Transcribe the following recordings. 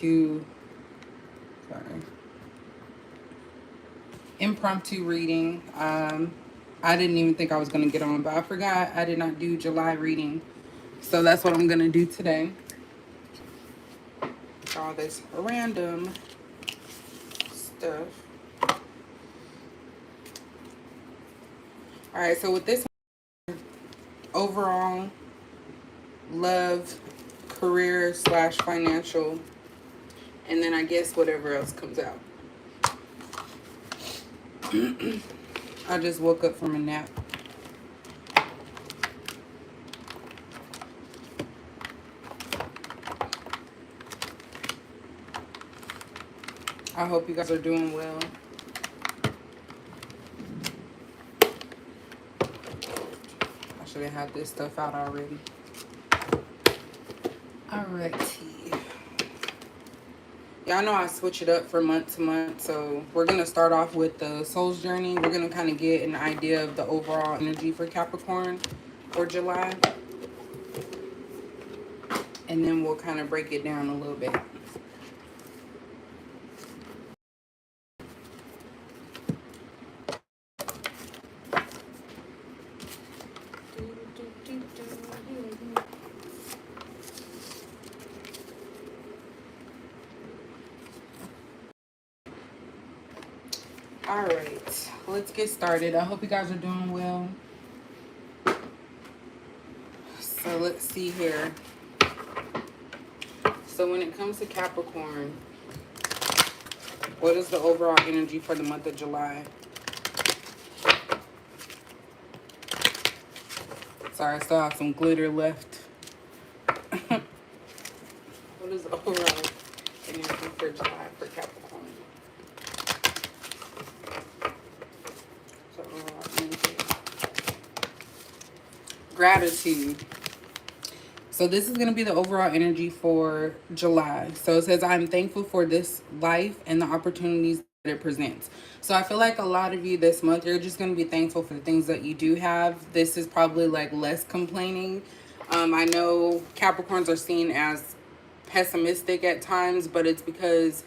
to, sorry, impromptu reading. I didn't even think I was going to get on, but I forgot I did not do July reading. So that's what I'm going to do today. All this random stuff. All right, so with this overall love, career slash financial, and then I guess whatever else comes out. I just woke up from a nap. I hope you guys are doing well. I should have had this stuff out already. Alrighty. Y'all know I switch it up from month to month, so we're going to start off with the Soul's Journey. We're going to kind of get an idea of the overall energy for Capricorn for July. And then we'll kind of break it down a little bit. All right, let's get started. I hope you guys are doing well. So let's see here. So when it comes to Capricorn, what is the overall energy for the month of July? Sorry, I still have some glitter left. What is the overall energy for July for Capricorn? So overall energy. Gratitude. So this is going to be the overall energy for July. So it says, I'm thankful for this life and the opportunities that it presents. So I feel like a lot of you this month, you're just going to be thankful for the things that you do have. This is probably like less complaining. I know Capricorns are seen as pessimistic at times, but it's because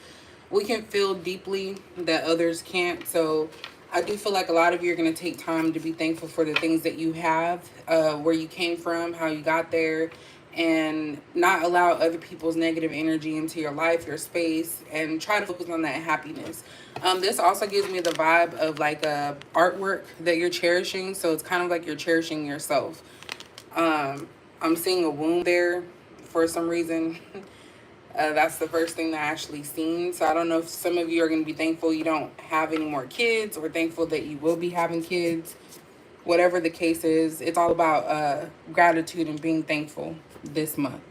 we can feel deeply that others can't. So I do feel like a lot of you are going to take time to be thankful for the things that you have, where you came from, how you got there, and not allow other people's negative energy into your life, your space, and try to focus on that happiness. This also gives me the vibe of like a artwork that you're cherishing. So it's kind of like you're cherishing yourself. I'm seeing a womb there for some reason. That's the first thing that I actually seen. So I don't know if some of you are going to be thankful you don't have any more kids, or thankful that you will be having kids. Whatever the case is, it's all about gratitude and being thankful this month.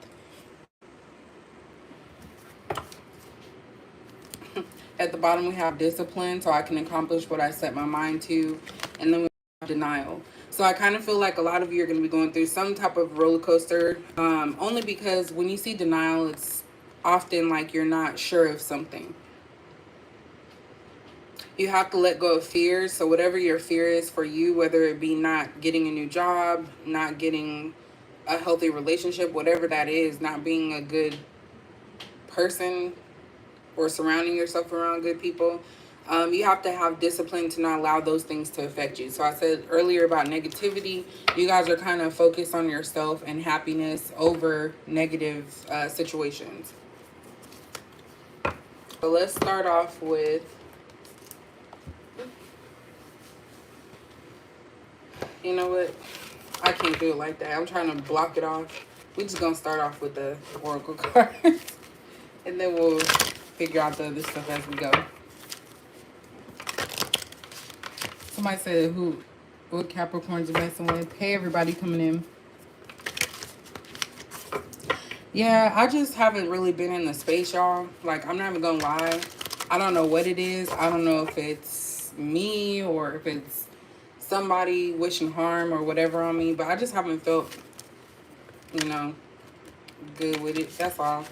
At the bottom, we have discipline, so I can accomplish what I set my mind to. And then we have denial. So I kind of feel like a lot of you are going to be going through some type of roller coaster, only because when you see denial, it's often like you're not sure of something. You have to let go of fears. So whatever your fear is for you, whether it be not getting a new job, not getting a healthy relationship, whatever that is, not being a good person or surrounding yourself around good people, you have to have discipline to not allow those things to affect you. So I said earlier about negativity. You guys are kind of focused on yourself and happiness over negative situations. So let's start off with, you know what? I can't do it like that. I'm trying to block it off. We're just going to start off with the oracle cards. And then we'll figure out the other stuff as we go. Somebody said what Capricorns are messing with. Hey, everybody coming in. Yeah, I just haven't really been in the space, y'all. Like, I'm not even going to lie. I don't know what it is. I don't know if it's me or if it's somebody wishing harm or whatever on me. But I just haven't felt, good with it. That's all.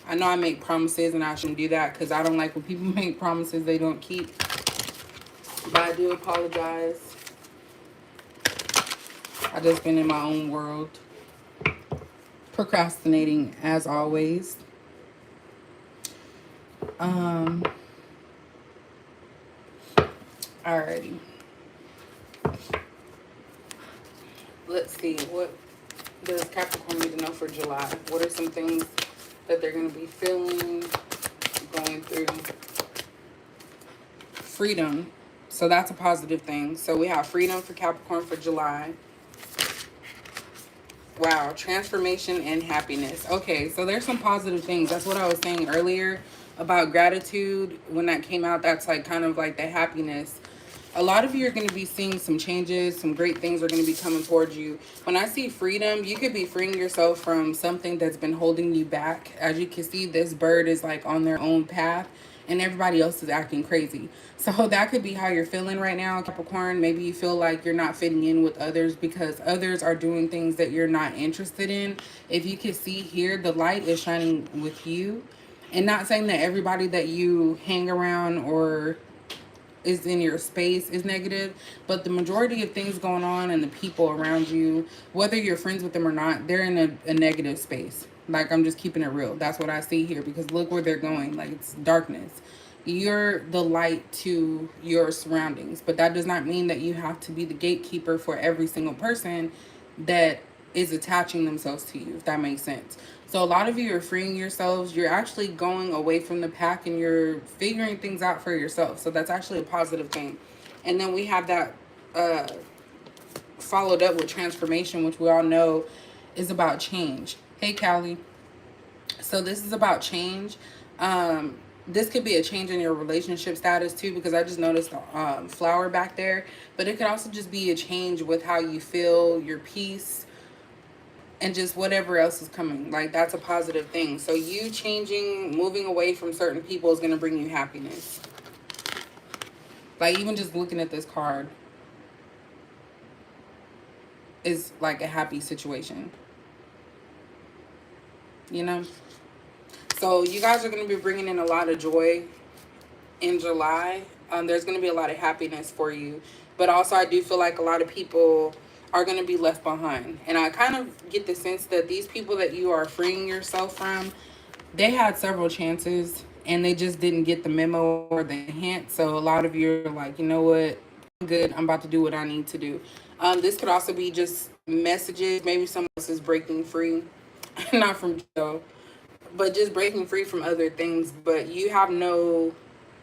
I know I make promises and I shouldn't do that because I don't like when people make promises they don't keep. But I do apologize. I just been in my own world. Procrastinating as always. Um, alrighty. Let's see. What does Capricorn need to know for July? What are some things that they're going to be feeling, going through? Freedom. So that's a positive thing. So we have freedom for Capricorn for July. Wow, transformation and happiness. Okay, so there's some positive things. That's what I was saying earlier about gratitude. When that came out, that's like kind of like the happiness. A lot of you are going to be seeing some changes. Some great things are going to be coming towards you. When I see freedom, you could be freeing yourself from something that's been holding you back. As you can see, this bird is like on their own path and everybody else is acting crazy. So that could be how you're feeling right now, Capricorn. Maybe you feel like you're not fitting in with others because others are doing things that you're not interested in. If you can see here, the light is shining with you. And not saying that everybody that you hang around or is in your space is negative, but the majority of things going on and the people around you, whether you're friends with them or not, they're in a negative space. Like, I'm just keeping it real. That's what I see here, because look where they're going. Like, it's darkness. You're the light to your surroundings, but that does not mean that you have to be the gatekeeper for every single person that is attaching themselves to you, if that makes sense. So a lot of you are freeing yourselves. You're actually going away from the pack and you're figuring things out for yourself. So that's actually a positive thing. And then we have that followed up with transformation, which we all know is about change. Hey, Callie. So this is about change. This could be a change in your relationship status too, because I just noticed the flower back there. But it could also just be a change with how you feel, your peace, and just whatever else is coming. Like, that's a positive thing. So you changing, moving away from certain people is going to bring you happiness. Like, even just looking at this card is like a happy situation, you know? So you guys are going to be bringing in a lot of joy in July. There's going to be a lot of happiness for you. But also, I do feel like a lot of people are going to be left behind. And I kind of get the sense that these people that you are freeing yourself from, they had several chances and they just didn't get the memo or the hint. So a lot of you are like, you know what? I'm good. I'm about to do what I need to do. This could also be just messages. Maybe someone else is breaking free. Not from jail, but just breaking free from other things. But you have no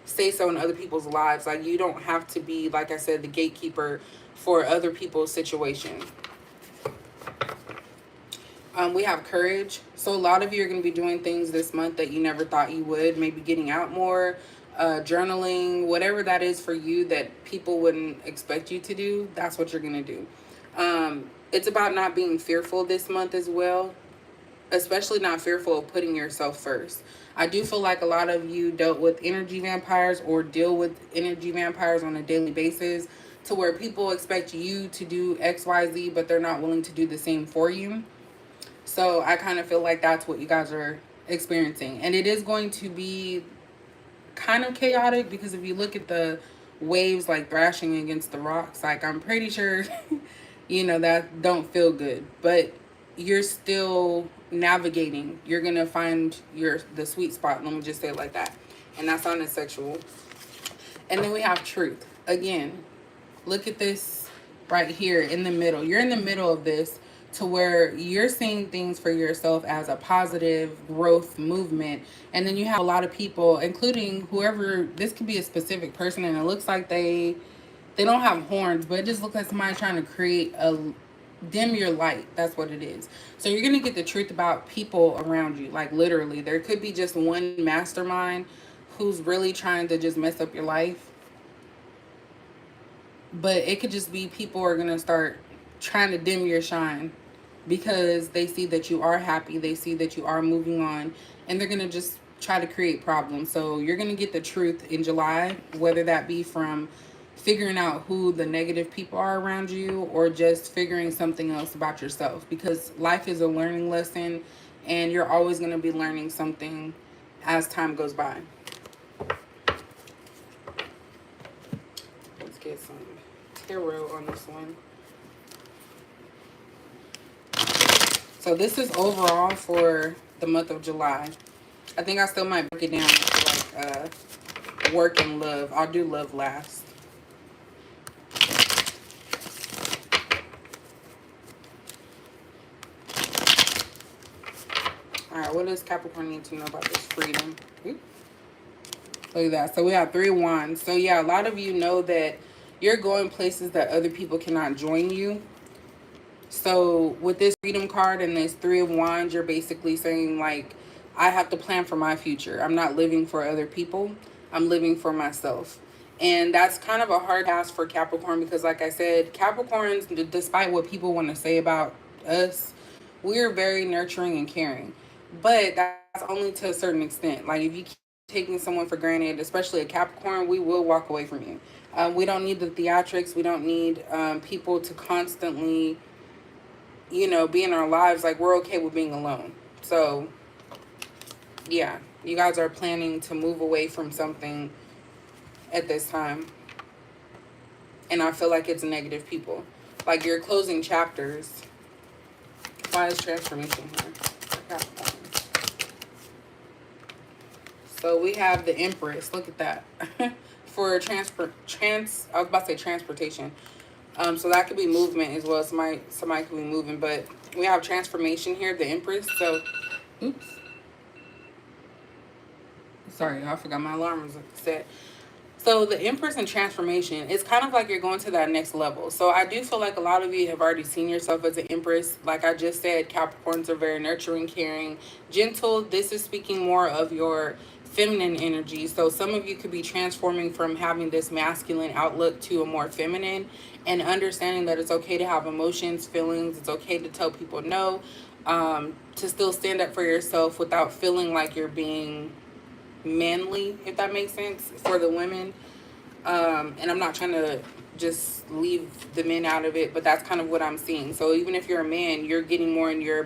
say so in other people's lives. Like, you don't have to be, like I said, the gatekeeper for other people's situation. We have courage. So a lot of you are going to be doing things this month that you never thought you would. Maybe getting out more, journaling, whatever that is for you that people wouldn't expect you to do. That's what you're going to do. It's about not being fearful this month as well, especially not fearful of putting yourself first. I do feel like a lot of you dealt with energy vampires or deal with energy vampires on a daily basis, to where people expect you to do XYZ, but they're not willing to do the same for you. So I kind of feel like that's what you guys are experiencing. And it is going to be kind of chaotic, because if you look at the waves like thrashing against the rocks, like, I'm pretty sure, you know, that don't feel good. But you're still navigating. You're going to find the sweet spot. Let me just say it like that. And that's not sexual. And then we have truth. Again, look at this right here in the middle. You're in the middle of this, to where you're seeing things for yourself as a positive growth movement. And then you have a lot of people, including whoever, this could be a specific person, and it looks like they don't have horns, but it just looks like somebody trying to create a dim your light. That's what it is. So you're going to get the truth about people around you. Like, literally, there could be just one mastermind who's really trying to just mess up your life. But it could just be people are going to start trying to dim your shine, because they see that you are happy, they see that you are moving on, and they're going to just try to create problems. So you're going to get the truth in July, whether that be from figuring out who the negative people are around you, or just figuring something else about yourself, because life is a learning lesson and you're always going to be learning something as time goes by. Let's get some tarot on this one. So this is overall for the month of July. I think I still might break it down into like work and love. I'll do love last. All right, what does Capricorn need to know about this freedom? Oop. Look at that. So we have 3 of Wands. So yeah, a lot of you know that you're going places that other people cannot join you. So with this freedom card and this 3 of Wands, you're basically saying like, I have to plan for my future. I'm not living for other people. I'm living for myself. And that's kind of a hard task for Capricorn because like I said, Capricorns, despite what people want to say about us, we're very nurturing and caring. But that's only to a certain extent. Like if you keep taking someone for granted, especially a Capricorn, we will walk away from you. We don't need the theatrics. We don't need people to constantly, be in our lives. Like we're okay with being alone. So yeah, you guys are planning to move away from something at this time. And I feel like it's negative people. Like you're closing chapters. Why is transformation here? So we have the Empress. Look at that. For I was about to say transportation. So that could be movement as well. Somebody could be moving, but we have transformation here, the Empress. So, oops. Sorry, I forgot my alarm was set. So the Empress and transformation, it's kind of like you're going to that next level. So I do feel like a lot of you have already seen yourself as an Empress. Like I just said, Capricorns are very nurturing, caring, gentle. This is speaking more of your feminine energy. So some of you could be transforming from having this masculine outlook to a more feminine, and understanding that it's okay to have emotions, feelings. It's okay to tell people no, to still stand up for yourself without feeling like you're being manly, if that makes sense, for the women. And I'm not trying to just leave the men out of it, but that's kind of what I'm seeing. So even if you're a man, you're getting more in your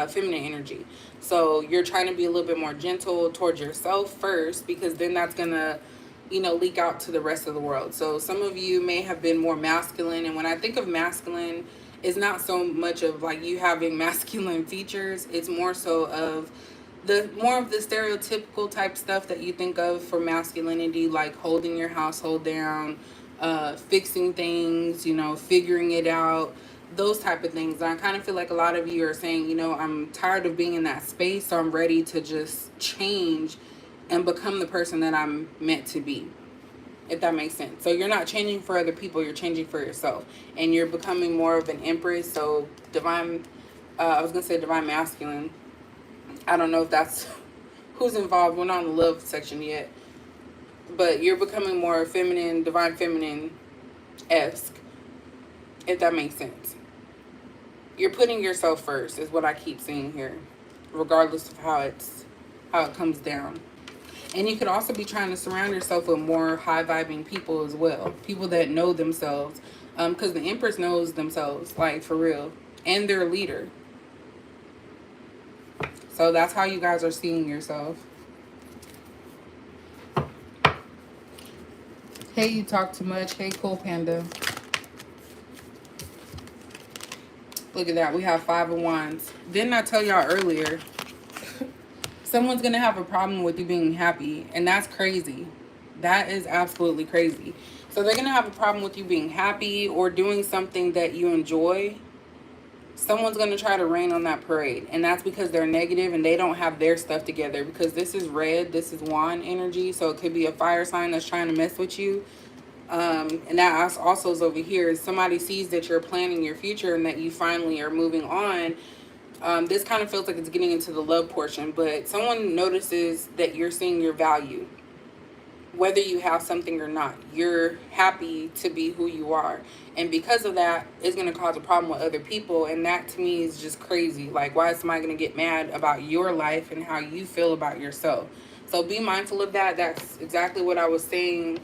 feminine energy. So you're trying to be a little bit more gentle towards yourself first, because then that's gonna leak out to the rest of the world. So some of you may have been more masculine, and when I think of masculine, it's not so much of like you having masculine features. It's more so of the stereotypical type stuff that you think of for masculinity, like holding your household down, fixing things, figuring it out, those type of things. And I kind of feel like a lot of you are saying, I'm tired of being in that space, so I'm ready to just change and become the person that I'm meant to be, if that makes sense. So you're not changing for other people, you're changing for yourself, and you're becoming more of an Empress. So divine, I was gonna say divine masculine. I don't know if that's who's involved. We're not in the love section yet. But you're becoming more feminine, divine feminine-esque, if that makes sense. You're putting yourself first, is what I keep seeing here, regardless of how it comes down. And you could also be trying to surround yourself with more high-vibing people as well. People that know themselves. Because the Empress knows themselves, like, for real. And they're a leader. So that's how you guys are seeing yourself. Hey, you talk too much. Hey, cool panda. Look at that. We have 5 of Wands. Didn't I tell y'all earlier? Someone's going to have a problem with you being happy. And that's crazy. That is absolutely crazy. So they're going to have a problem with you being happy or doing something that you enjoy. Someone's going to try to rain on that parade, and that's because they're negative and they don't have their stuff together, because this is red, this is wand energy, so it could be a fire sign that's trying to mess with you. And that also is over here. Somebody sees that you're planning your future and that you finally are moving on. This kind of feels like it's getting into the love portion, but someone notices that you're seeing your value. Whether you have something or not, you're happy to be who you are. And because of that, it's going to cause a problem with other people. And that to me is just crazy. Like, why is somebody going to get mad about your life and how you feel about yourself? So be mindful of that. That's exactly what I was saying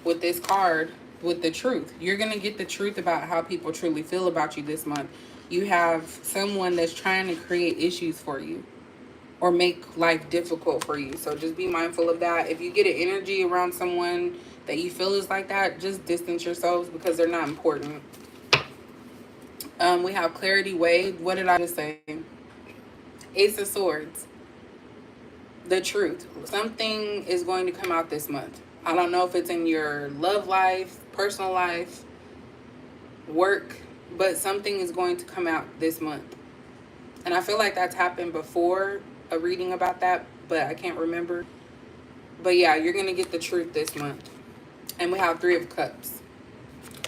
with this card, with the truth. You're going to get the truth about how people truly feel about you this month. You have someone that's trying to create issues for you or make life difficult for you. So just be mindful of that. If you get an energy around someone that you feel is like that, just distance yourselves, because they're not important. We have Clarity Way. What did I just say? Ace of Swords. the truth. Something is going to come out this month. I don't know if it's in your love life, personal life, work, but something is going to come out this month. And I feel like that's happened before, a reading about that, but I can't remember. But yeah, you're going to get the truth this month. And we have Three of Cups.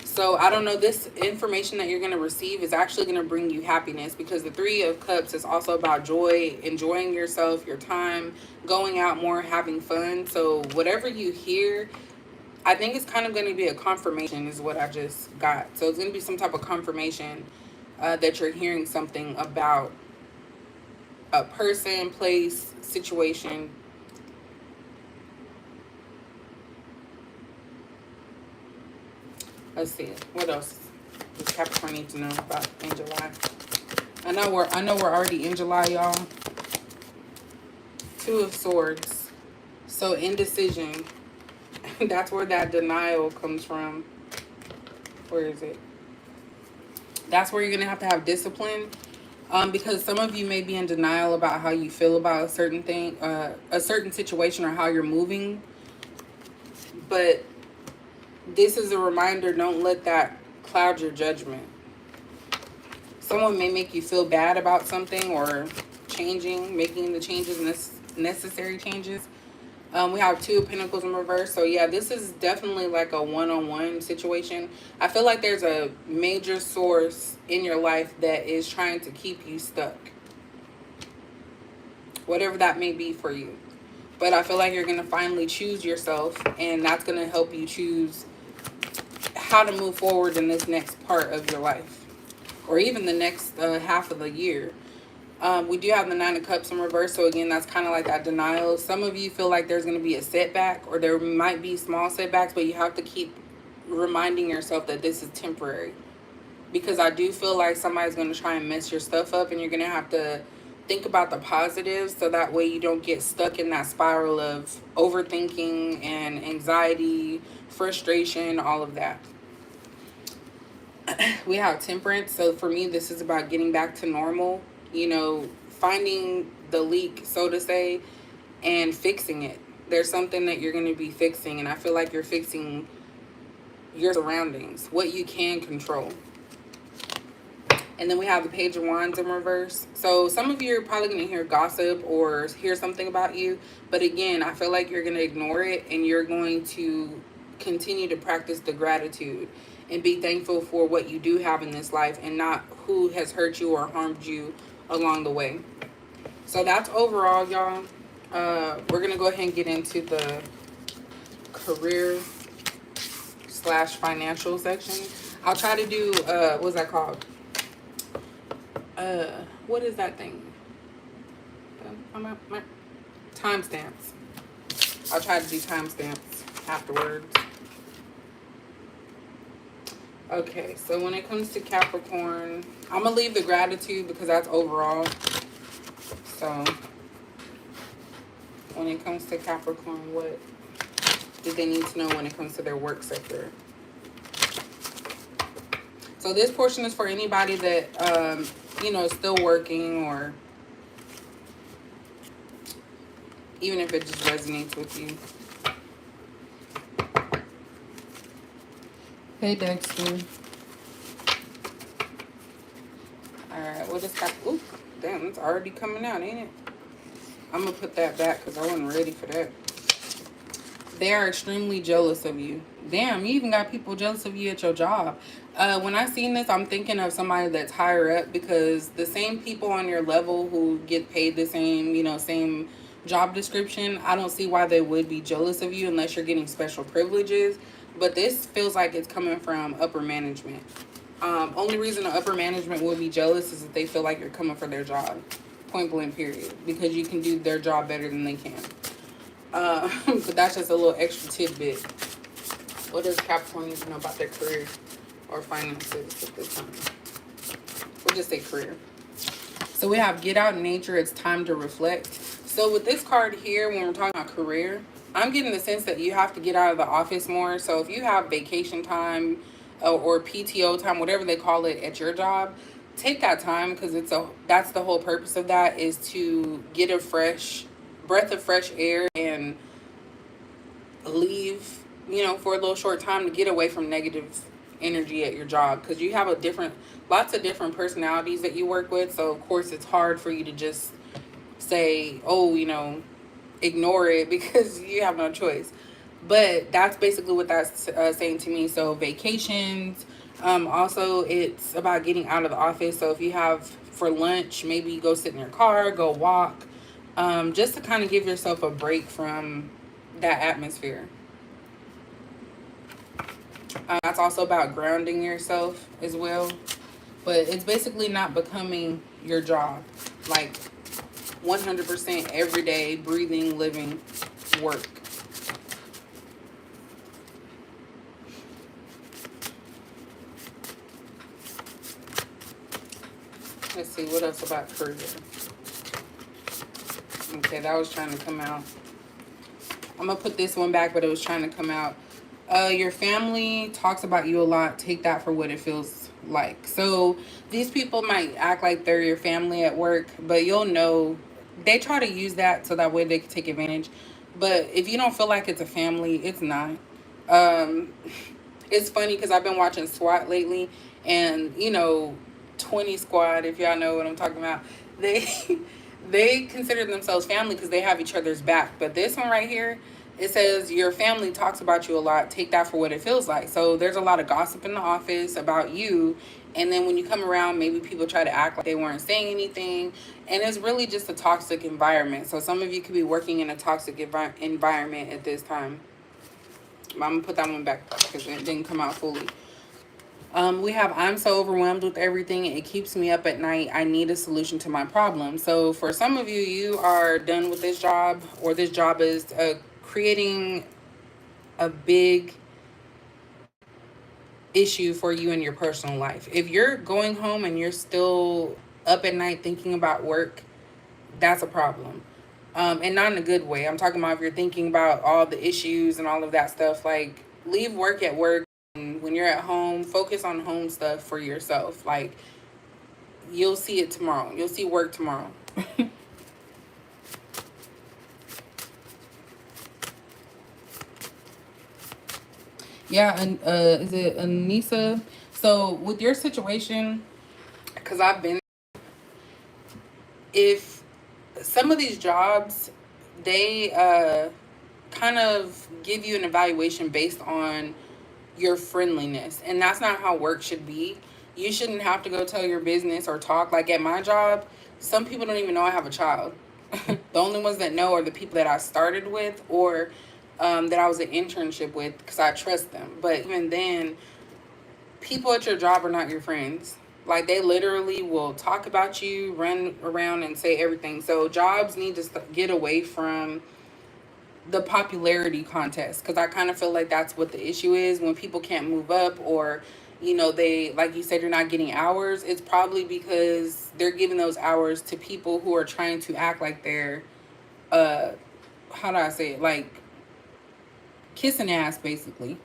So I don't know, this information that you're going to receive is actually going to bring you happiness, because the Three of Cups is also about joy, enjoying yourself, your time, going out more, having fun. So whatever you hear, I think it's kind of going to be a confirmation is what I just got. So it's going to be some type of confirmation that you're hearing something about a person, place, situation. Let's see. What else does Capricorn need to know about in July? I know we're already in July, y'all. Two of Swords. So indecision. That's where that denial comes from. Where is it? That's where you're going to have discipline. Because some of you may be in denial about how you feel about a certain thing, a certain situation, or how you're moving. But this is a reminder, don't let that cloud your judgment. Someone may make you feel bad about something, or making the changes, necessary changes. We have Two of Pentacles in reverse. So yeah, this is definitely like a one-on-one situation. I feel like there's a major source in your life that is trying to keep you stuck. Whatever that may be for you. But I feel like you're going to finally choose yourself, and that's going to help you choose how to move forward in this next part of your life, or even the next half of the year. We do have the Nine of Cups in reverse. So again, that's kind of like that denial. Some of you feel like there's going to be a setback, or there might be small setbacks, but you have to keep reminding yourself that this is temporary. Because I do feel like somebody's going to try and mess your stuff up, and you're going to have to think about the positives, so that way you don't get stuck in that spiral of overthinking and anxiety, frustration, all of that. We have Temperance. So for me, this is about getting back to normal. You know, finding the leak, so to say, and fixing it. There's something that you're going to be fixing, and I feel like you're fixing your surroundings, what you can control. And then we have the Page of Wands in reverse. So some of you are probably going to hear gossip or hear something about you, but again, I feel like you're going to ignore it, and you're going to continue to practice the gratitude and be thankful for what you do have in this life, and not who has hurt you or harmed you along the way. So that's overall, y'all. We're gonna go ahead and get into the career / financial section. I'll try to do what's that called, what is that thing, timestamps. I'll try to do timestamps afterwards. Okay, so when it comes to Capricorn, I'm going to leave the gratitude because that's overall. So, when it comes to Capricorn, what do they need to know when it comes to their work sector? So, this portion is for anybody that, you know, is still working, or even if it just resonates with you. Hey, Dexter. Alright, what is that? Oop, damn, it's already coming out, ain't it? I'm going to put that back because I wasn't ready for that. They are extremely jealous of you. Damn, you even got people jealous of you at your job. When I seen this, I'm thinking of somebody that's higher up, because the same people on your level who get paid the same, you know, same job description, I don't see why they would be jealous of you unless you're getting special privileges. But this feels like it's coming from upper management. Only reason the upper management will be jealous is if they feel like you're coming for their job. Point blank, period. Because you can do their job better than they can. But that's just a little extra tidbit. What does Capricorn need to know about their career or finances at this time? We'll just say career. So we have get out in nature. It's time to reflect. So with this card here, when we're talking about career, I'm getting the sense that you have to get out of the office more. So if you have vacation time or PTO time, whatever they call it at your job, take that time, because that's the whole purpose of that, is to get a fresh breath of fresh air and leave, for a little short time to get away from negative energy at your job, because you have lots of different personalities that you work with. So of course it's hard for you to just say, oh, ignore it because you have no choice. But that's basically what that's saying to me. So vacations, also it's about getting out of the office. So if you have for lunch, maybe go sit in your car, go walk, just to kind of give yourself a break from that atmosphere. That's also about grounding yourself as well. But it's basically not becoming your job. Like 100% everyday, breathing, living work. Let's see, what else about career? Okay, that was trying to come out. I'm going to put this one back, but it was trying to come out. Your family talks about you a lot. Take that for what it feels like. So these people might act like they're your family at work, but you'll know they try to use that so that way they can take advantage. But if you don't feel like it's a family, it's not. Um, it's funny because I've been watching SWAT lately, and 20 Squad, if y'all know what I'm talking about, they they consider themselves family because they have each other's back. But this one right here, it says your family talks about you a lot. Take that for what it feels like. So there's a lot of gossip in the office about you, and then when you come around, maybe people try to act like they weren't saying anything, and it's really just a toxic environment. So some of you could be working in a toxic environment at this time. I'm gonna put that one back because it didn't come out fully. We have I'm so overwhelmed with everything. It keeps me up at night. I need a solution to my problem. So for some of you, you are done with this job, or this job is creating a big issue for you in your personal life. If you're going home and you're still up at night thinking about work, that's a problem. And not in a good way. I'm talking about if you're thinking about all the issues and all of that stuff, like leave work at work. And when you're at home, focus on home stuff for yourself. Like you'll see it tomorrow. You'll see work tomorrow. Yeah, and is it Anissa? So with your situation, because I've been, if some of these jobs, they kind of give you an evaluation based on your friendliness, and that's not how work should be. You shouldn't have to go tell your business or talk. Like at my job, some people don't even know I have a child. The only ones that know are the people that I started with, or that I was an internship with, because I trust them. But even then, people at your job are not your friends. Like they literally will talk about you, run around and say everything. So jobs need to get away from the popularity contest, because I kind of feel like that's what the issue is when people can't move up, or they, like you said, you're not getting hours. It's probably because they're giving those hours to people who are trying to act like they're uh how do I say it, like kissing ass basically.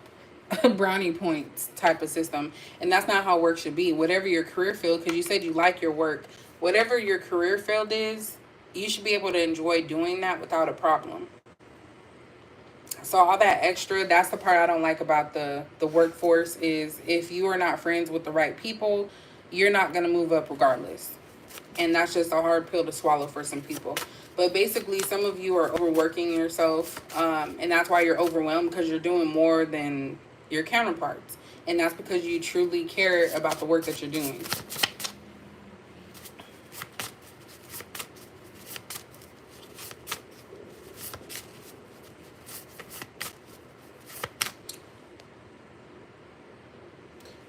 Brownie points type of system, and that's not how work should be. Whatever your career field, because you said you like your work, whatever your career field is, you should be able to enjoy doing that without a problem. So all that extra, that's the part I don't like about the workforce, is if you are not friends with the right people, you're not going to move up regardless. And that's just a hard pill to swallow for some people. But basically, some of you are overworking yourself, and that's why you're overwhelmed, because you're doing more than your counterparts. And that's because you truly care about the work that you're doing.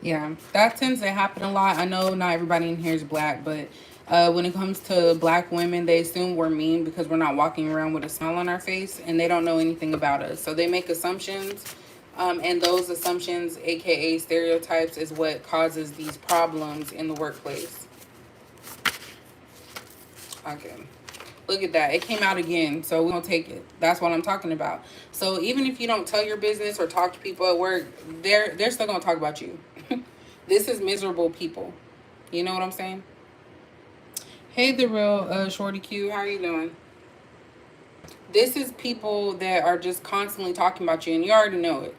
Yeah, that tends to happen a lot. I know not everybody in here is black, but when it comes to black women, they assume we're mean because we're not walking around with a smile on our face, and they don't know anything about us. So they make assumptions, and those assumptions, aka stereotypes, is what causes these problems in the workplace. Okay. Look at that. It came out again, so we're going to take it. That's what I'm talking about. So even if you don't tell your business or talk to people at work, they're still going to talk about you. This is miserable people. You know what I'm saying? Hey, the real Shorty Q. How are you doing? This is people that are just constantly talking about you, and you already know it.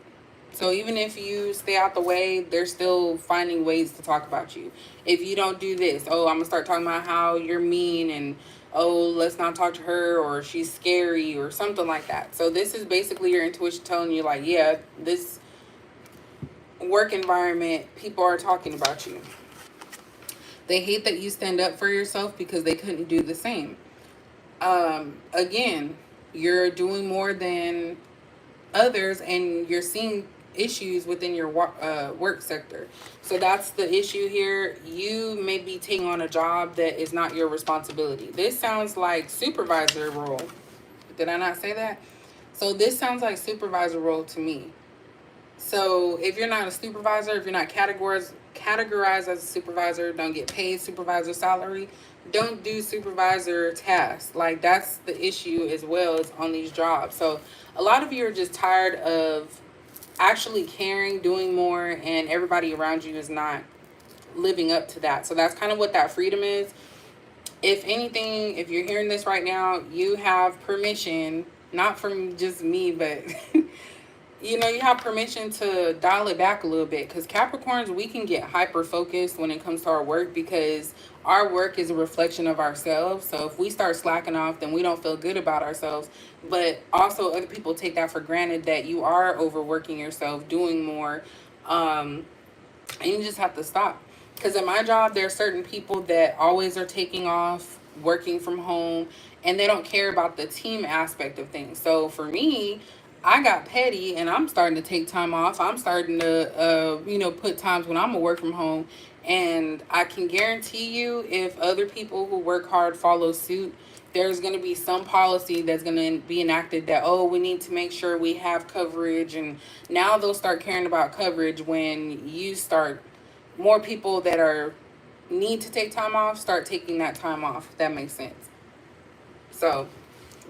So even if you stay out the way, they're still finding ways to talk about you. If you don't do this, oh, I'm gonna start talking about how you're mean, and oh, let's not talk to her, or she's scary, or something like that. So this is basically your intuition telling you, like, yeah, this work environment, people are talking about you. They hate that you stand up for yourself because they couldn't do the same. Again, you're doing more than others, and you're seeing issues within your work sector. So that's the issue here. You may be taking on a job that is not your responsibility. This sounds like supervisor role. Did I not say that? So this sounds like supervisor role to me. So if you're not a supervisor, if you're not categorized as a supervisor, don't get paid supervisor salary, don't do supervisor tasks. Like, that's the issue as well as on these jobs. So a lot of you are just tired of actually caring, doing more, and everybody around you is not living up to that. So that's kind of what that freedom is. If anything, if you're hearing this right now, you have permission, not from just me, but you know, you have permission to dial it back a little bit, because Capricorns, we can get hyper focused when it comes to our work, because our work is a reflection of ourselves. So if we start slacking off, then we don't feel good about ourselves. But also other people take that for granted, that you are overworking yourself, doing more, and you just have to stop. Because in my job, there are certain people that always are taking off, working from home, and they don't care about the team aspect of things. So for me, I got petty, and I'm starting to take time off. I'm starting to, put times when I'm gonna work from home. And I can guarantee you, if other people who work hard follow suit, there's going to be some policy that's going to be enacted that, oh, we need to make sure we have coverage. And now they'll start caring about coverage when you start, more people that are need to take time off start taking that time off, if that makes sense. So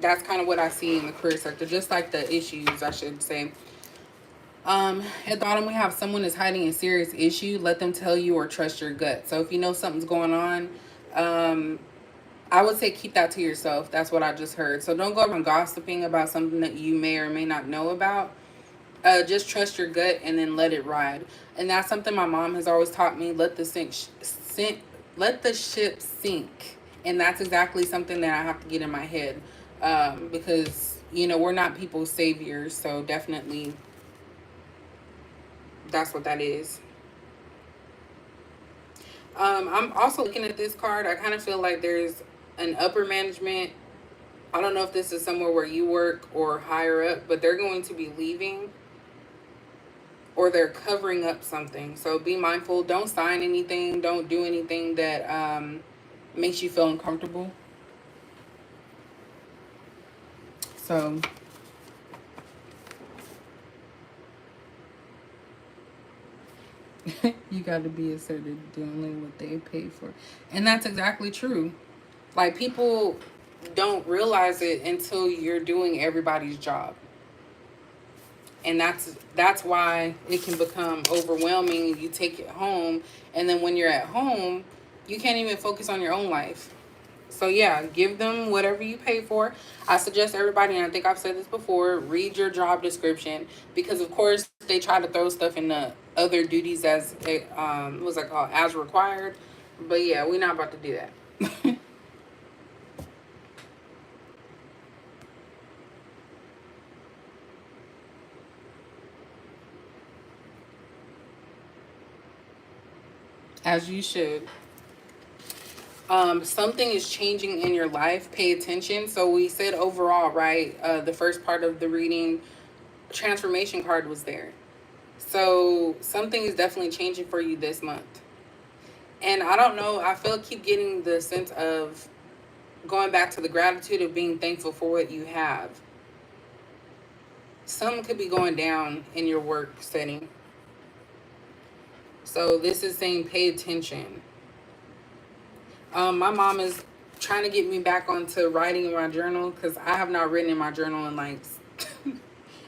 that's kind of what I see in the career sector, just like the issues, I should say. At the bottom, we have someone is hiding a serious issue. Let them tell you, or trust your gut. So if you know something's going on, I would say keep that to yourself. That's what I just heard. So don't go around gossiping about something that you may or may not know about. Just trust your gut and then let it ride. And that's something my mom has always taught me. Let the ship sink. And that's exactly something that I have to get in my head, because we're not people's saviors. So definitely, that's what that is. I'm also looking at this card. I kind of feel like there's an upper management. I don't know if this is somewhere where you work or higher up, but they're going to be leaving, or they're covering up something. So be mindful. Don't sign anything. Don't do anything that makes you feel uncomfortable. So you got to be assertive, doing what they pay for. And that's exactly true. Like, people don't realize it until you're doing everybody's job. And that's why it can become overwhelming. You take it home, and then when you're at home, you can't even focus on your own life. So yeah, give them whatever you pay for. I suggest everybody, and I think I've said this before, read your job description, because of course they try to throw stuff in the other duties as what's that called, as required. But yeah, we're not about to do that. As you should. Something is changing in your life. Pay attention. So we said overall, right? The first part of the reading, transformation card was there. So something is definitely changing for you this month. And I don't know, I feel keep getting the sense of going back to the gratitude of being thankful for what you have. Something could be going down in your work setting. So this is saying pay attention. My mom is trying to get me back onto writing in my journal, because I have not written in my journal in like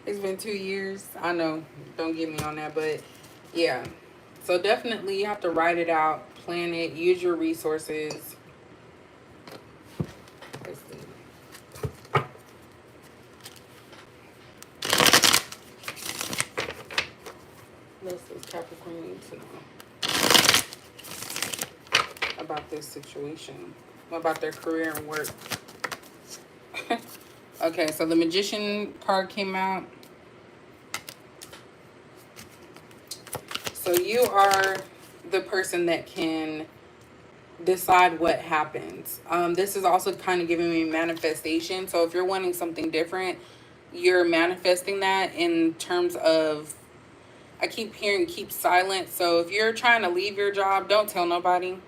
it's been 2 years. I know, don't get me on that, but yeah. So definitely you have to write it out, plan it, use your resources. Let's see. What else does Capricorn need to know about this situation? About their career and work? Okay, so the Magician card came out. So you are the person that can decide what happens. This is also kind of giving me manifestation. So if you're wanting something different, you're manifesting that in terms of, I keep hearing keep silent. So if you're trying to leave your job, don't tell nobody.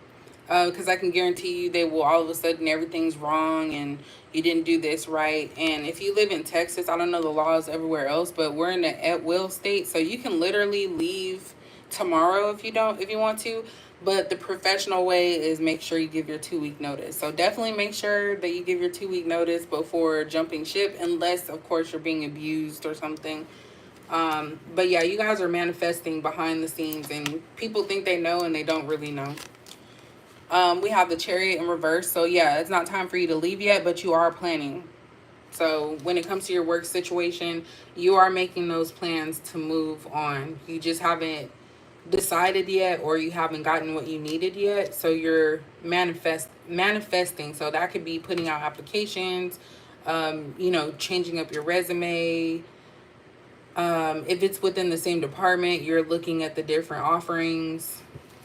Because I can guarantee you they will all of a sudden everything's wrong and you didn't do this right. And if you live in Texas, I don't know the laws everywhere else, but we're in an at-will state, so you can literally leave tomorrow if you want to. But the professional way is make sure you give your 2-week notice. So definitely make sure that you give your 2-week notice before jumping ship, unless of course you're being abused or something. But yeah, you guys are manifesting behind the scenes, and people think they know and they don't really know. We have the Chariot in reverse. So yeah, it's not time for you to leave yet, but you are planning. So when it comes to your work situation, you are making those plans to move on. You just haven't decided yet, or you haven't gotten what you needed yet. So you're manifesting. So that could be putting out applications, changing up your resume. If it's within the same department, you're looking at the different offerings,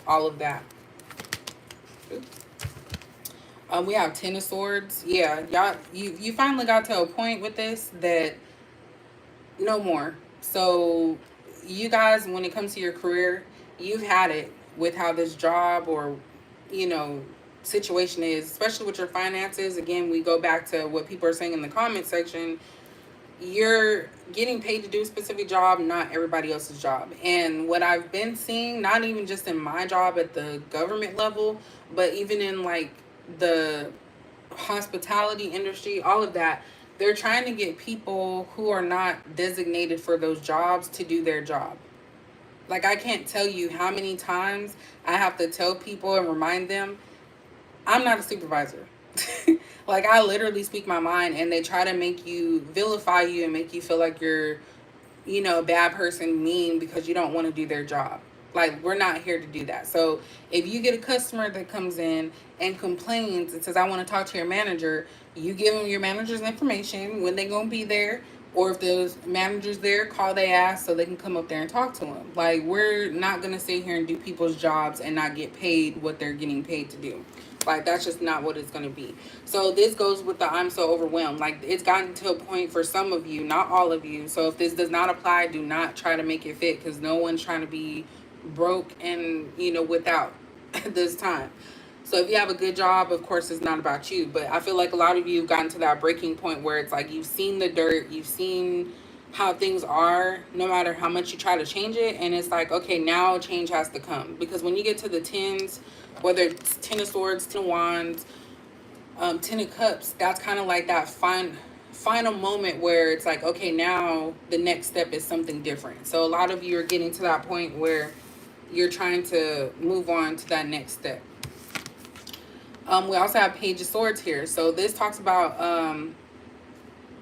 all of that. We have Ten of Swords. Yeah, y'all, you finally got to a point with this that no more. So you guys, when it comes to your career, you've had it with how this job or, situation is, especially with your finances. Again, we go back to what people are saying in the comment section. You're getting paid to do a specific job, not everybody else's job. And what I've been seeing, not even just in my job at the government level, but even in like the hospitality industry, all of that, they're trying to get people who are not designated for those jobs to do their job. Like, I can't tell you how many times I have to tell people and remind them, I'm not a supervisor. Like, I literally speak my mind, and they try to make you, vilify you, and make you feel like you're, a bad person, mean, because you don't want to do their job. Like, we're not here to do that. So if you get a customer that comes in and complains and says, I want to talk to your manager, you give them your manager's information, when they're going to be there, or if those managers there, call they ass so they can come up there and talk to them. Like, we're not going to sit here and do people's jobs and not get paid what they're getting paid to do. Like, that's just not what it's going to be. So this goes with the I'm so overwhelmed. Like, it's gotten to a point for some of you, not all of you. So if this does not apply, do not try to make it fit, because no one's trying to be broke and, without this time. So if you have a good job, of course, it's not about you. But I feel like a lot of you have gotten to that breaking point where it's like you've seen the dirt, you've seen how things are, no matter how much you try to change it. And it's like, okay, now change has to come. Because when you get to the tens, whether it's Ten of Swords, Ten of Wands, Ten of Cups, that's kind of like that final moment where it's like, okay, now the next step is something different. So a lot of you are getting to that point where you're trying to move on to that next step. We also have Page of Swords here. So this talks about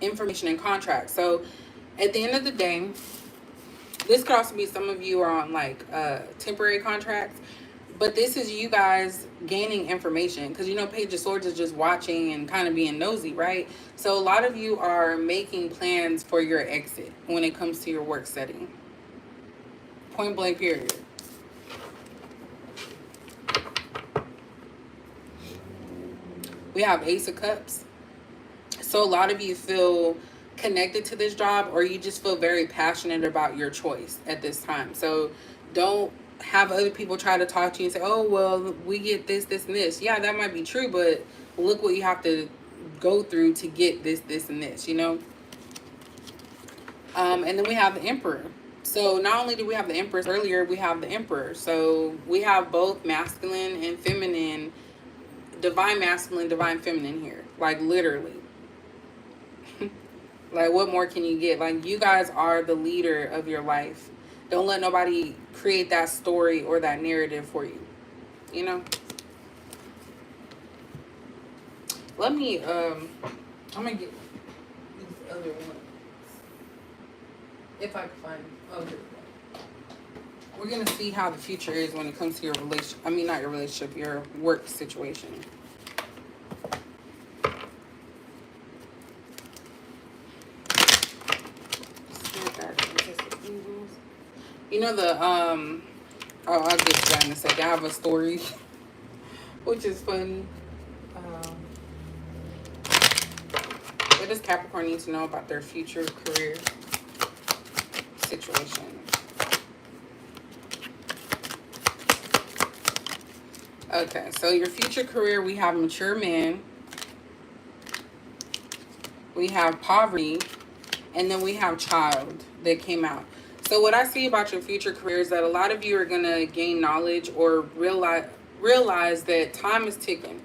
information and contracts. So at the end of the day, this could also be some of you are on like temporary contracts, but this is you guys gaining information, because Page of Swords is just watching and kind of being nosy, right? So a lot of you are making plans for your exit when it comes to your work setting. Point blank period. We have Ace of Cups. So a lot of you feel connected to this job, or you just feel very passionate about your choice at this time. So don't have other people try to talk to you and say, oh, well, we get this, this, and this. Yeah, that might be true, but look what you have to go through to get this, this, and this, And then we have the Emperor. So not only do we have the Empress earlier, we have the Emperor. So we have both masculine and feminine, divine masculine, divine feminine here. Like, literally. Like, what more can you get? Like, you guys are the leader of your life. Don't let nobody create that story or that narrative for you. Let me, I'm going to get these other ones. If I can find them. Oh, here we We're going to see how the future is when it comes to your relationship. I mean, not your relationship, your work situation. You know the, oh, I'll get to that in a second. I have a story, which is funny. What does Capricorn need to know about their future career situation? Okay, so your future career, we have mature man, we have poverty, and then we have child that came out. So what I see about your future career is that a lot of you are going to gain knowledge or realize that time is ticking,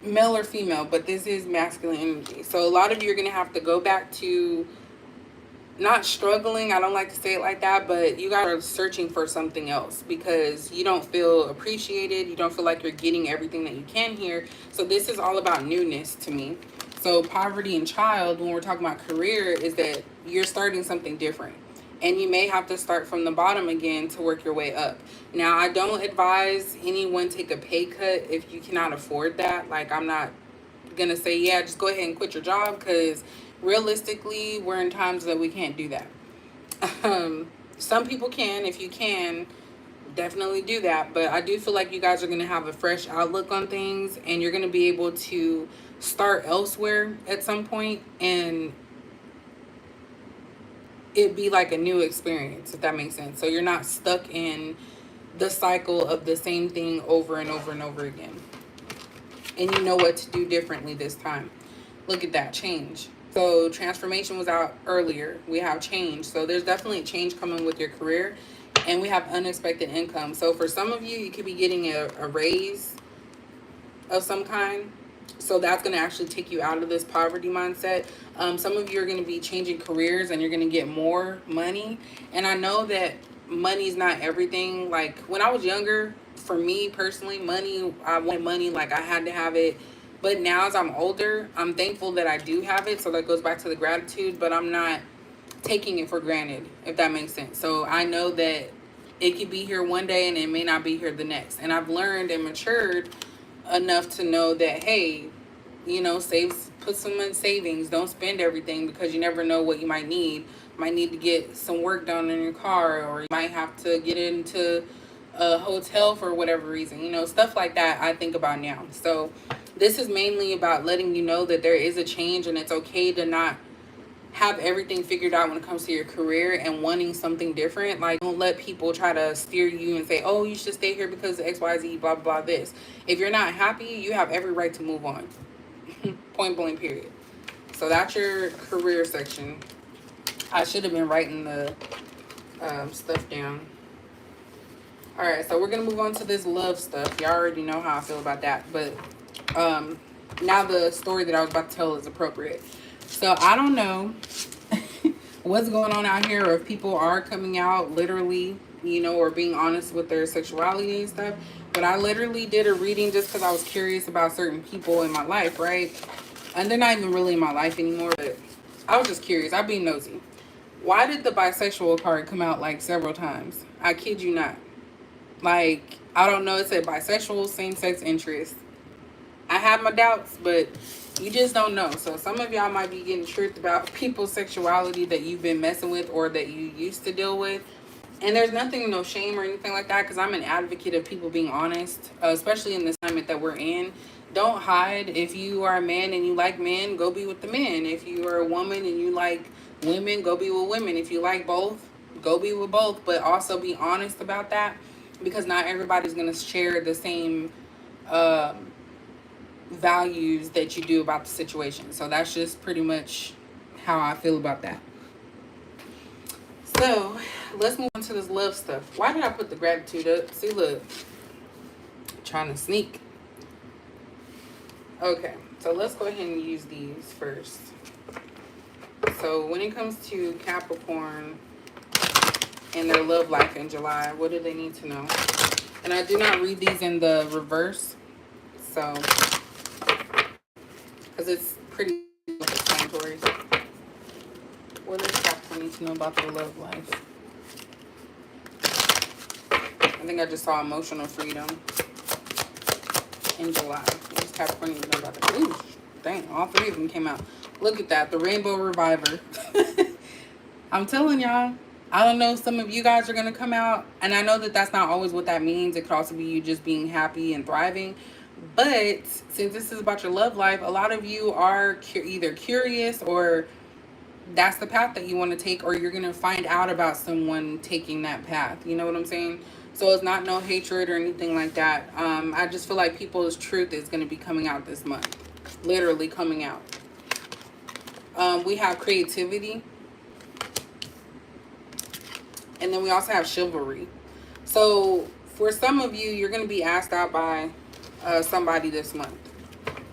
male or female, but this is masculine energy. So a lot of you are going to have to go back to not struggling. I don't like to say it like that, but you guys are searching for something else because you don't feel appreciated. You don't feel like you're getting everything that you can here. So this is all about newness to me. So poverty and child, when we're talking about career, is that you're starting something different. And you may have to start from the bottom again to work your way up. Now, I don't advise anyone take a pay cut if you cannot afford that. Like, I'm not going to say, yeah, just go ahead and quit your job, because realistically, we're in times that we can't do that. Some people can. If you can, definitely do that. But I do feel like you guys are going to have a fresh outlook on things, and you're going to be able to start elsewhere at some point, and it be like a new experience, if that makes sense. So you're not stuck in the cycle of the same thing over and over and over again. And you know what to do differently this time. Look at that change. So transformation was out earlier. We have change. So there's definitely a change coming with your career. And we have unexpected income. So for some of you, you could be getting a raise of some kind. So that's going to actually take you out of this poverty mindset. Some of you are going to be changing careers and you're going to get more money. And I know that money is not everything. Like when I was younger, for me personally, money, I wanted money, like I had to have it. But now as I'm older, I'm thankful that I do have it. So that goes back to the gratitude, but I'm not taking it for granted, if that makes sense. So I know that it could be here one day and it may not be here the next. And I've learned and matured enough to know that, hey, you know, put some in savings. Don't spend everything, because you never know what you might need. Might need to get some work done in your car, or you might have to get into a hotel for whatever reason, you know, stuff like that I think about now. So this is mainly about letting you know that there is a change, and it's okay to not have everything figured out when it comes to your career and wanting something different. Like, don't let people try to steer you and say, oh, you should stay here because of XYZ, blah, blah, blah, this. If you're not happy, you have every right to move on. Point blank, period. So that's your career section. I should have been writing the stuff down. All right, so we're going to move on to this love stuff. Y'all already know how I feel about that. But now the story that I was about to tell is appropriate. So I don't know what's going on out here, or if people are coming out literally, you know, or being honest with their sexuality and stuff. But I literally did a reading just because I was curious about certain people in my life, right? And they're not even really in my life anymore, but I was just curious. I've been nosy. Why did the bisexual card come out like several times? I kid you not. Like, I don't know. It said bisexual, same-sex interest. I have my doubts, but you just don't know. So some of y'all might be getting truth about people's sexuality that you've been messing with or that you used to deal with. And there's nothing, no shame or anything like that, because I'm an advocate of people being honest, especially in this climate that we're in. Don't hide. If you are a man and you like men, go be with the men. If you are a woman and you like women, go be with women. If you like both, go be with both. But also be honest about that, because not everybody's going to share the same values that you do about the situation. So that's just pretty much how I feel about that. So let's move on to this love stuff. Why did I put the gratitude up? See, look, trying to sneak. Okay, so let's go ahead and use these first. So when it comes to Capricorn and their love life in July, what do they need to know? And I do not read these in the reverse, so because it's pretty self-explanatory. What does Capricorn need to know about their love life? I think I just saw emotional freedom in July. These Capricorn even know about that. Ooh, dang, all three of them came out. Look at that, the Rainbow Reviver. I'm telling y'all, I don't know, some of you guys are going to come out. And I know that that's not always what that means. It could also be you just being happy and thriving. But since this is about your love life, a lot of you are either curious or that's the path that you want to take, or you're going to find out about someone taking that path. You know what I'm saying? So it's not no hatred or anything like that. I just feel like people's truth is going to be coming out this month. Literally coming out. We have creativity. And then we also have chivalry. So for some of you, you're going to be asked out by somebody this month.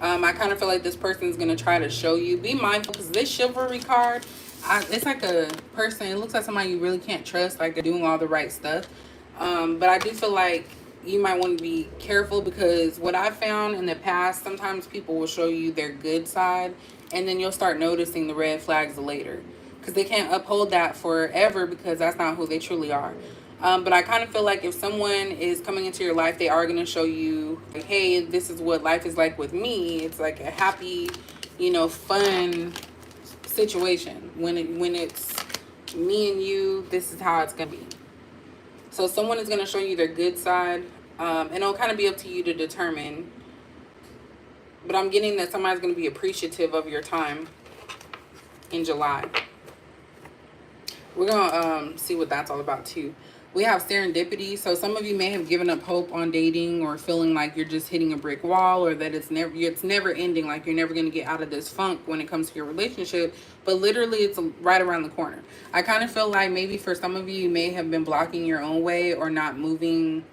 I kind of feel like this person is going to try to show you. Be mindful, because this chivalry card, it's like a person. It looks like somebody you really can't trust, like they're doing all the right stuff. But I do feel like you might want to be careful, because what I've found in the past, sometimes people will show you their good side, and then you'll start noticing the red flags later. Because they can't uphold that forever, because that's not who they truly are. But I kind of feel like if someone is coming into your life, they are going to show you, like, hey, this is what life is like with me. It's like a happy, you know, fun situation. When it's me and you, this is how it's going to be. So someone is going to show you their good side. And it'll kind of be up to you to determine. But I'm getting that somebody's going to be appreciative of your time in July. We're going to see what that's all about too. We have serendipity. So some of you may have given up hope on dating, or feeling like you're just hitting a brick wall, or that it's never ending, like you're never going to get out of this funk when it comes to your relationship. But literally it's right around the corner. I kind of feel like maybe for some of you, you may have been blocking your own way, or not moving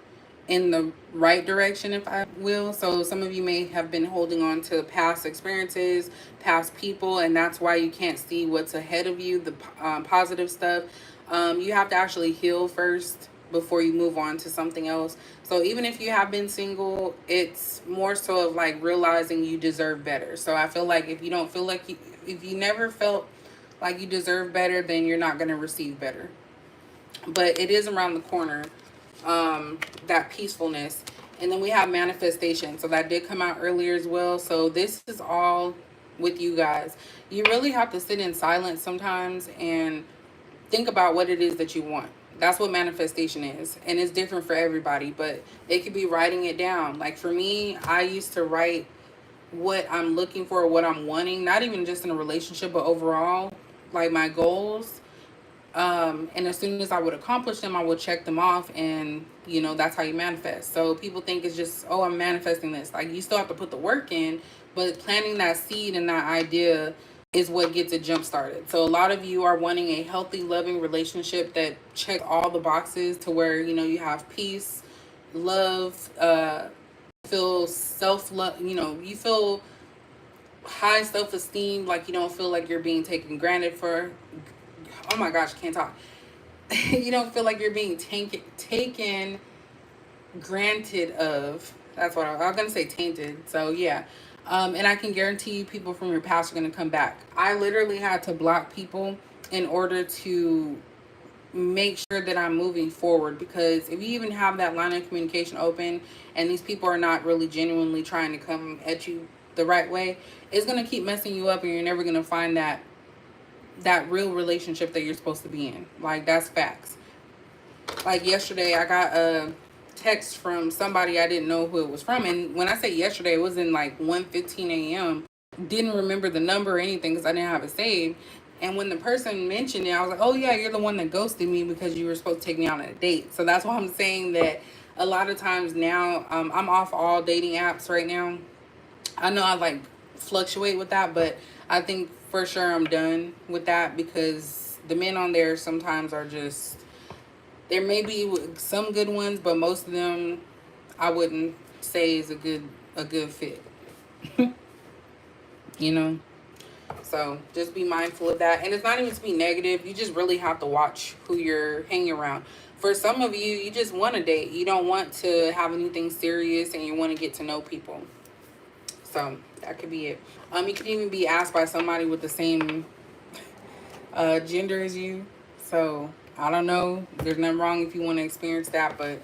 in the right direction, if I will. So some of you may have been holding on to past experiences, past people, and that's why you can't see what's ahead of you, the positive stuff. You have to actually heal first before you move on to something else. So even if you have been single, it's more so of like realizing you deserve better. So I feel like if you don't feel like if you never felt like you deserve better, then you're not going to receive better. But it is around the corner. That peacefulness. And then we have manifestation. So that did come out earlier as well. So this is all with you guys. You really have to sit in silence sometimes and think about what it is that you want. That's what manifestation is. And it's different for everybody, but it could be writing it down. Like for me, I used to write what I'm looking for, what I'm wanting, not even just in a relationship, but overall, like my goals. And as soon as I would accomplish them, I would check them off, and you know, that's how you manifest. So people think it's just, oh, I'm manifesting this. Like, you still have to put the work in, but planting that seed and that idea is what gets it jump started. So a lot of you are wanting a healthy, loving relationship that checks all the boxes, to where, you know, you have peace, love, feel self-love, you know, you feel high self-esteem, like you don't feel like you're being taken granted for. Oh my gosh, I can't talk. You don't feel like you're being taken granted of. That's what I was going to say, tainted. So yeah. And I can guarantee you people from your past are going to come back. I literally had to block people in order to make sure that I'm moving forward, because if you even have that line of communication open and these people are not really genuinely trying to come at you the right way, it's going to keep messing you up, and you're never going to find that real relationship that you're supposed to be in. Like, that's facts. Like yesterday, I got a text from somebody I didn't know who it was from. And when I say yesterday, it was in like 1:15 a.m. Didn't remember the number or anything because I didn't have it saved. And when the person mentioned it, I was like, oh yeah, you're the one that ghosted me because you were supposed to take me on a date. So that's why I'm saying that a lot of times now, I'm off all dating apps right now. I know I like fluctuate with that, but I think for sure I'm done with that, because the men on there sometimes are just, there may be some good ones, but most of them I wouldn't say is a good fit. You know? So just be mindful of that. And it's not even to be negative. You just really have to watch who you're hanging around. For some of you, you just want to date. You don't want to have anything serious, and you want to get to know people. So that could be it. You could even be asked by somebody with the same gender as you. So I don't know. There's nothing wrong if you want to experience that, but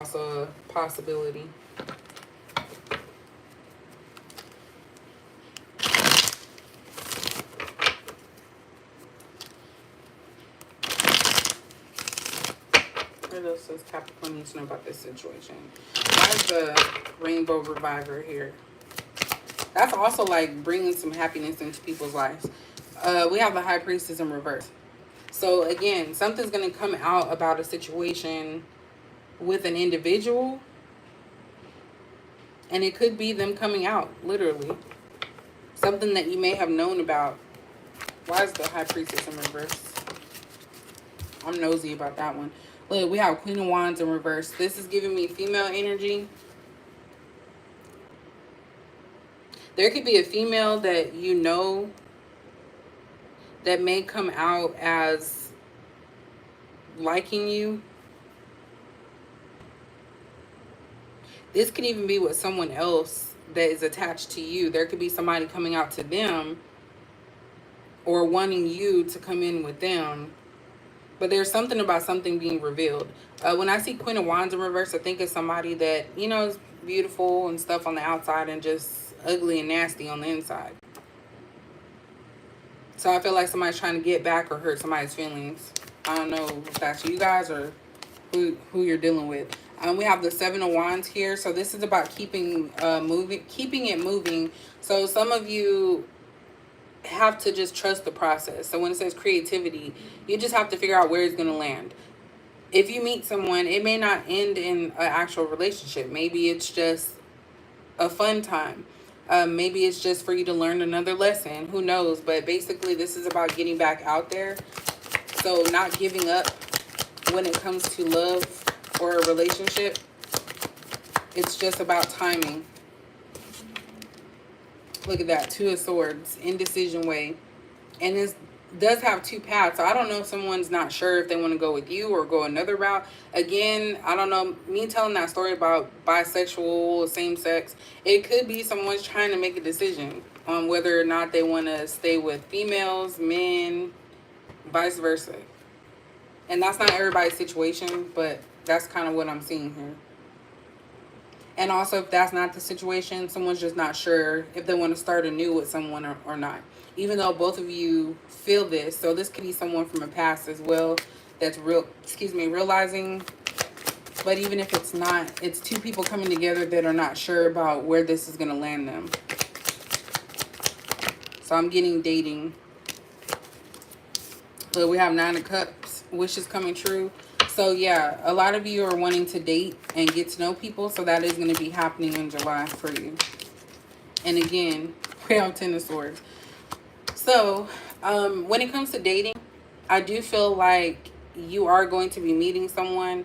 Also a possibility. What else does Capricorn need to know about this situation? Why is the Rainbow Reviver here? That's also like bringing some happiness into people's lives. We have the High Priestess in reverse. So again, something's going to come out about a situation with an individual, and it could be them coming out, literally. Something that you may have known about. Why is the High Priestess in reverse? I'm nosy about that one. Look, we have Queen of Wands in reverse. This is giving me female energy. There could be a female that you know that may come out as liking you. This could even be with someone else that is attached to you. There could be somebody coming out to them or wanting you to come in with them. But there's something about something being revealed. When I see Queen of Wands in reverse, I think it's somebody that, you know, is beautiful and stuff on the outside and just ugly and nasty on the inside. So I feel like somebody's trying to get back or hurt somebody's feelings. I don't know if that's you guys or who you're dealing with. We have the Seven of Wands here. So this is about keeping it moving. So some of you have to just trust the process. So when it says creativity, you just have to figure out where it's going to land. If you meet someone, it may not end in an actual relationship. Maybe it's just a fun time. Maybe it's just for you to learn another lesson. Who knows? But basically, this is about getting back out there. So not giving up when it comes to love or a relationship. It's just about timing. Look at that. Two of Swords. Indecision way. And this does have two paths. So I don't know if someone's not sure if they want to go with you or go another route. Again, I don't know. Me telling that story about bisexual, same sex, it could be someone's trying to make a decision on whether or not they want to stay with females, men, vice versa. And that's not everybody's situation, but that's kind of what I'm seeing here. And also, if that's not the situation, someone's just not sure if they want to start anew with someone or not. Even though both of you feel this. So this could be someone from a past as well that's realizing. But even if it's not, it's two people coming together that are not sure about where this is going to land them. So I'm getting dating. But we have Nine of Cups, wishes coming true. So yeah, a lot of you are wanting to date and get to know people. So that is going to be happening in July for you. And again, we have Ten of Swords. So when it comes to dating, I do feel like you are going to be meeting someone.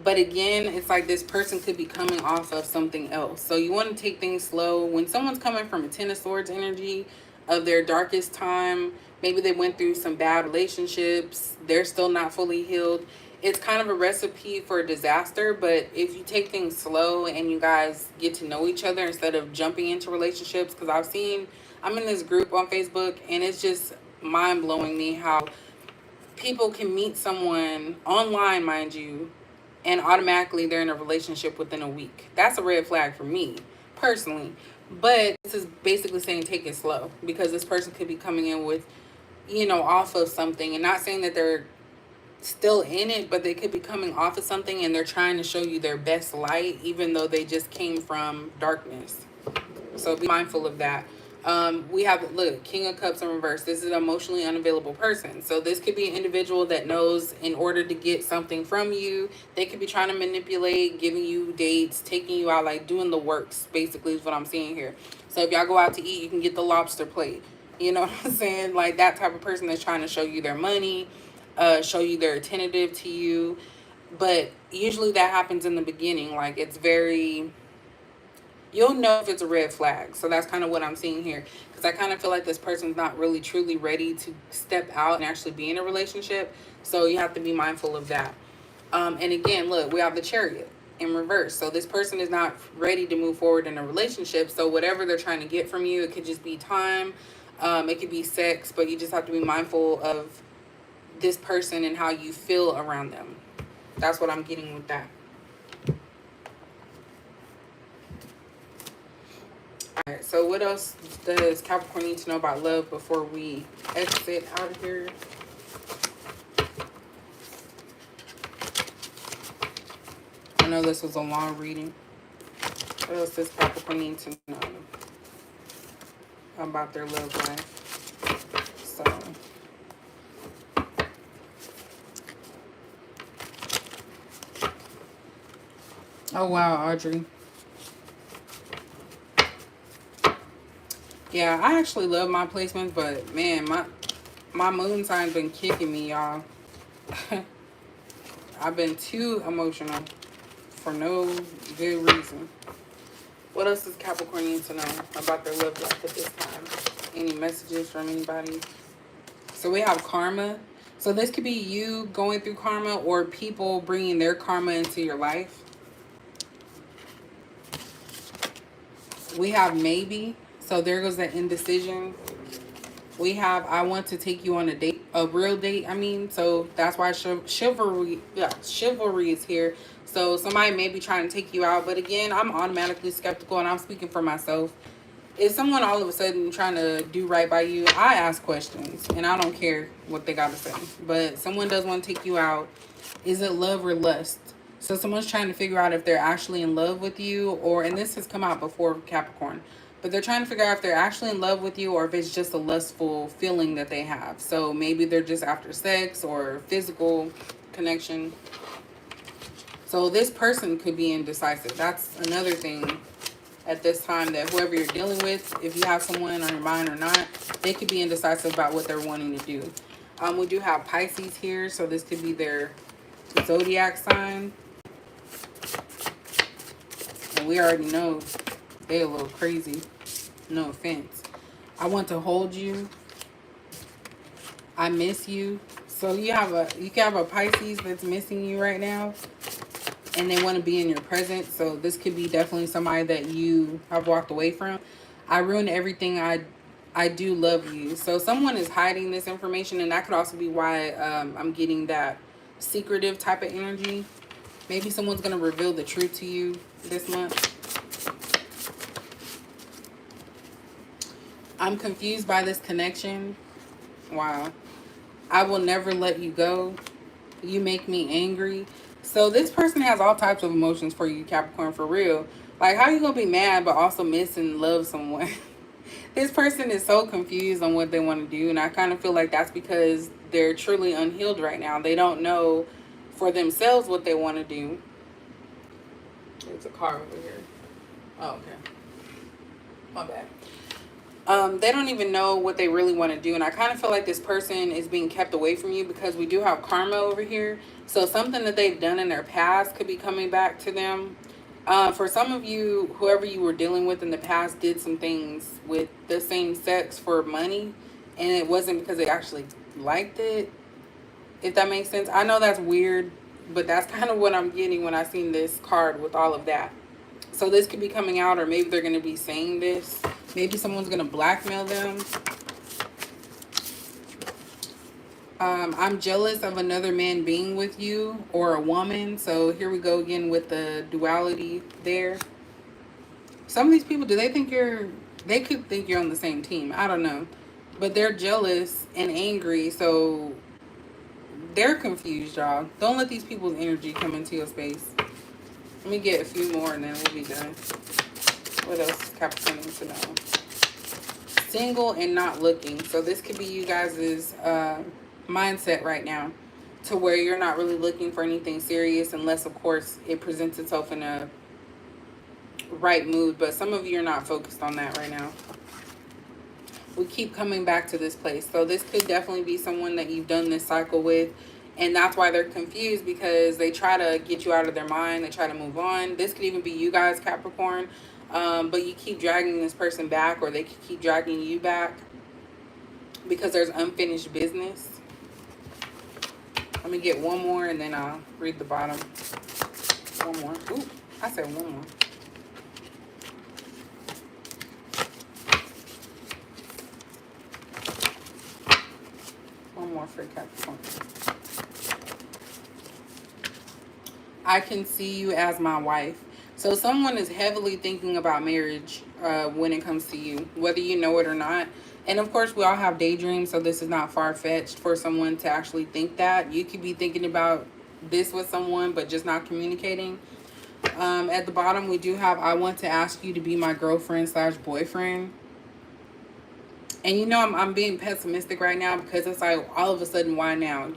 But again, it's like this person could be coming off of something else. So you want to take things slow. When someone's coming from a Ten of Swords energy of their darkest time, maybe they went through some bad relationships, they're still not fully healed. It's kind of a recipe for a disaster. But if you take things slow and you guys get to know each other instead of jumping into relationships, because I'm in this group on Facebook and it's just mind-blowing me how people can meet someone online, mind you, and automatically they're in a relationship within a week. That's a red flag for me, personally. But this is basically saying take it slow, because this person could be coming in with, you know, off of something. And not saying that they're still in it, but they could be coming off of something and they're trying to show you their best light, even though they just came from darkness. So be mindful of that. We have, look, King of Cups in reverse. This is an emotionally unavailable person. So this could be an individual that knows in order to get something from you, they could be trying to manipulate, giving you dates, taking you out, like doing the works, basically is what I'm seeing here. So if y'all go out to eat, you can get the lobster plate. You know what I'm saying? Like that type of person that's trying to show you their money, show you they're attentive to you. But usually that happens in the beginning. Like it's very... You'll know if it's a red flag. So that's kind of what I'm seeing here. Because I kind of feel like this person's not really truly ready to step out and actually be in a relationship. So you have to be mindful of that. And again, look, we have the Chariot in reverse. So this person is not ready to move forward in a relationship. So whatever they're trying to get from you, it could just be time. It could be sex. But you just have to be mindful of this person and how you feel around them. That's what I'm getting with that. All right, so what else does Capricorn need to know about love before we exit out of here? I know this was a long reading. What else does Capricorn need to know about their love life? So, oh wow, Audrey. Yeah, I actually love my placements, but man, my moon sign's been kicking me, y'all. I've been too emotional for no good reason. What else does Capricorn need to know about their love life at this time? Any messages from anybody? So we have karma. So this could be you going through karma or people bringing their karma into your life. We have maybe. So there goes the indecision. We have I want to take you on a date, a real date. I mean, so that's why chivalry, yeah, chivalry is here. So somebody may be trying to take you out, but again, I'm automatically skeptical, and I'm speaking for myself. If someone all of a sudden trying to do right by you, I ask questions, and I don't care what they got to say. But someone does want to take you out. Is it love or lust? So someone's trying to figure out if they're actually in love with you, or, and this has come out before Capricorn, but they're trying to figure out if they're actually in love with you or if it's just a lustful feeling that they have. So maybe they're just after sex or physical connection. So this person could be indecisive. That's another thing at this time, that whoever you're dealing with, if you have someone on your mind or not, they could be indecisive about what they're wanting to do. We do have Pisces here, so this could be their zodiac sign. And we already know they're a little crazy. No offense. I want to hold you. I miss you. So you can have a Pisces that's missing you right now, and they want to be in your presence. So this could be definitely somebody that you have walked away from. I ruined everything. I do love you. So someone is hiding this information, and that could also be why I'm getting that secretive type of energy. Maybe someone's going to reveal the truth to you this month. I'm confused by this connection. Wow. I will never let you go. You make me angry. So this person has all types of emotions for you, Capricorn, for real. Like, how are you going to be mad but also miss and love someone? This person is so confused on what they want to do. And I kind of feel like that's because they're truly unhealed right now. They don't know for themselves what they want to do. There's a car over here. Oh, okay. My bad. They don't even know what they really want to do. And I kind of feel like this person is being kept away from you because we do have karma over here. So something that they've done in their past could be coming back to them. For some of you, whoever you were dealing with in the past did some things with the same sex for money. And it wasn't because they actually liked it. If that makes sense. I know that's weird, but that's kind of what I'm getting when I seen this card with all of that. So this could be coming out, or maybe they're going to be saying this. Maybe someone's going to blackmail them. I'm jealous of another man being with you, or a woman. So here we go again with the duality there. Some of these people, do they think they could think you're on the same team. I don't know. But they're jealous and angry, so they're confused, y'all. Don't let these people's energy come into your space. Let me get a few more and then we'll be done. What else is Capricorn needs to know? Single and not looking. So this could be you guys' mindset right now, to where you're not really looking for anything serious unless, of course, it presents itself in a right mood. But some of you are not focused on that right now. We keep coming back to this place. So this could definitely be someone that you've done this cycle with. And that's why they're confused, because they try to get you out of their mind. They try to move on. This could even be you guys, Capricorn. But you keep dragging this person back, or they keep dragging you back because there's unfinished business. Let me get one more and then I'll read the bottom. One more. Ooh, I said one more. One more for Capricorn. I can see you as my wife. So someone is heavily thinking about marriage when it comes to you, whether you know it or not. And of course, we all have daydreams, so this is not far-fetched for someone to actually think that. You could be thinking about this with someone, but just not communicating. At the bottom, we do have, I want to ask you to be my girlfriend slash boyfriend. And I'm being pessimistic right now because it's like all of a sudden, why now?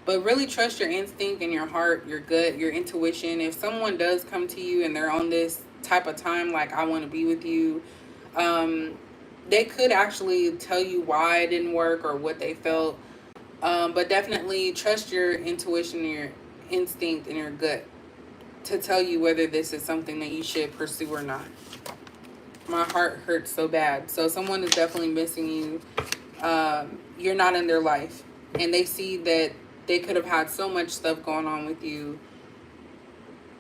But really trust your instinct and your heart, your gut, your intuition. If someone does come to you and they're on this type of time, like, I want to be with you, um, they could actually tell you why it didn't work or what they felt. But definitely trust your intuition, your instinct, and your gut to tell you whether this is something that you should pursue or not. My heart hurts so bad. So someone is definitely missing you. You're not in their life, and they see that they could have had so much stuff going on with you,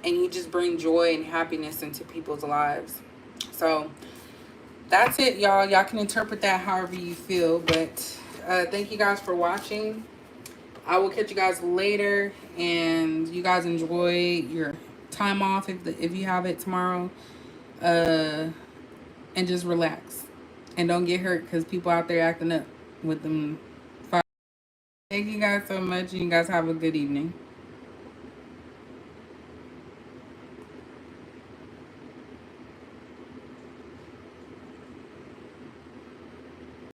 and you just bring joy and happiness into people's lives. So that's it, y'all. Y'all can interpret that however you feel, but thank you guys for watching. I will catch you guys later, and you guys enjoy your time off if you have it tomorrow. And just relax. And don't get hurt because people out there acting up with them. Thank you guys so much. You guys have a good evening.